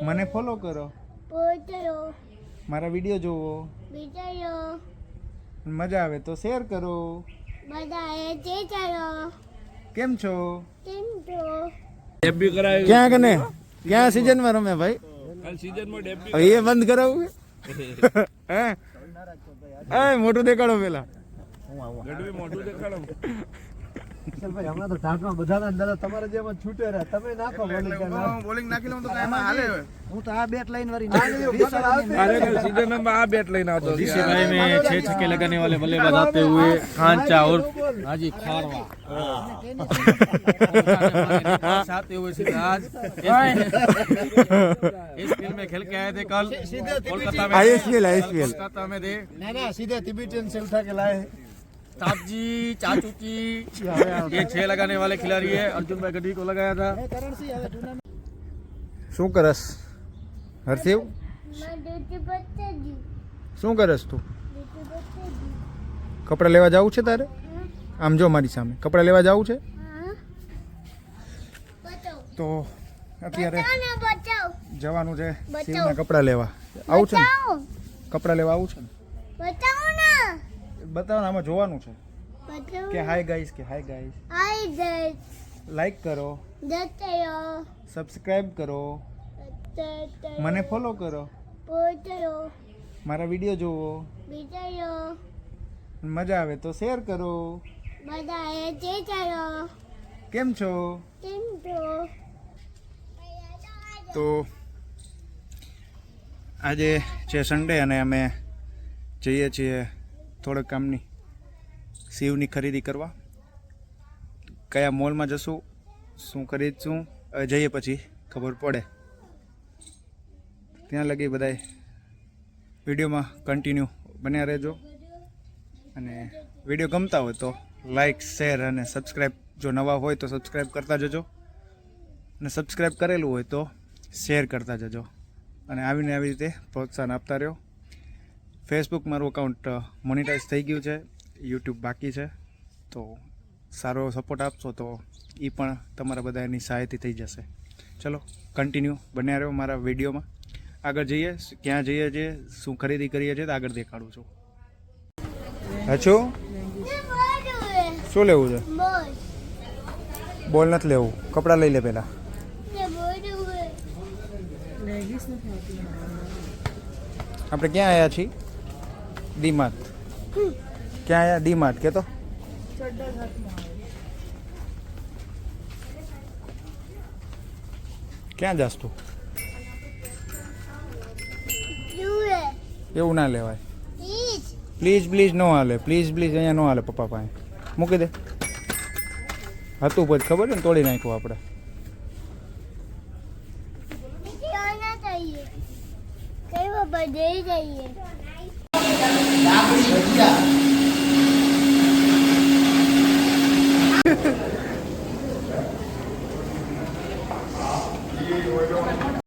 મને ફોલો કરો, મારા વિડીયો જોવો, મજા આવે તો શેર કરો. કેમ છો? ડેબ્યુ કરાવ્યું ક્યાં કને ક્યાં સીઝન માં રમે ભાઈ? કાલ સીઝન માં ડેબ્યુ એ બંધ કરાવું હે? મોટું દેખાડો પેલા. ગઢવી મોઢું દેખાડો. ભાઈ હમણાં તો ઢાંકણા બધાના અંદર તમારે જેમ જ છૂટે રહે. તમે નાખો બોલિંગ નાખી લઉં તો કાંઈ હાલે. હું તો આ બેટ લાઈન વાળી अरे कल सीजन में आ बैट लेना तो इसी भाई में 6 छक्के लगाने वाले बल्लेबाज आते हुए खांचा और हाजी खारवा आते हुए सिराज इस फील्ड में खेल के आए थे कल कोलकाता में। कोलकाता में थे ना ना सीधे तिब्बतन से उठा के लाए ताप जी चाचू जी ये 6 लगाने वाले खिलाड़ी है। अर्जुन भाई गढ़वी को लगाया था। શું કરસ હર્ષિવ? શું કરસ તું? કપડાં લેવા જવું છે તારે? આમ જો મારી સામે કપડાં લેવા જવું છે. તો અત્યારે જવાનું છે શિવના કપડાં લેવા. આવું છે ને? કપડાં લેવા આવું છે ને? બતાવો ને, આમાં જોવાનું છે કે હાય ગાઈસ, કે હાય ગાઈસ. લાઈક કરો, સબસ્ક્રાઇબ કરો, મને ફોલો કરો, મારા વિડીયો જોવો, મજા આવે તો શેર કરો. કેમ છો? તો આજે છે સન્ડે અને અમે જઈએ છીએ થોડોક કામની શિવની ખરીદી કરવા. કયા મોલમાં જશું, શું ખરીદશું, જઈએ પછી ખબર પડે. ત્યાં લગી બધાય વિડીયોમાં કન્ટિન્યુ બન્યા રહેજો. અને વિડીયો ગમતા હોય તો લાઈક, શેર અને સબસ્ક્રાઈબ, જો નવા હોય તો સબસ્ક્રાઈબ કરતા જજો, અને સબસ્ક્રાઈબ કરેલું હોય તો શેર કરતા જજો. અને આવીને આવી રીતે પ્રોત્સાહન આપતા રહ્યો. ફેસબુક મારું અકાઉન્ટ મોનિટાઈઝ થઈ ગયું છે, યુટ્યુબ બાકી છે. તો સારો સપોર્ટ આપશો તો એ પણ તમારા બધાની સહાયથી થઈ જશે. ચલો કન્ટિન્યુ બન્યા રહ્યો મારા વિડીયોમાં. આગળ જઈએ, ક્યાં જઈએ છીએ, શું ખરીદી કરીએ છીએ તો આગળ દેખાડું છું. અચ્છું શું લેવું છે? બોલ નથી લેવું, કપડાં લઈ લે પહેલા. આપણે ક્યાં આવ્યા છીએ? ડીમાર્ટ. ક્યાં આવ્યા? ડીમાર્ટ કે તો ક્યાં જાસ તું? એવું ના લેવાય. પ્લીઝ પ્લીઝ ન હાલે, પ્લીઝ પ્લીઝ અહીંયા ન હાલે. પપ્પા પાસે મૂકી દે. હતું પછી ખબર છે ને, તોડી નાખ્યું આપણે.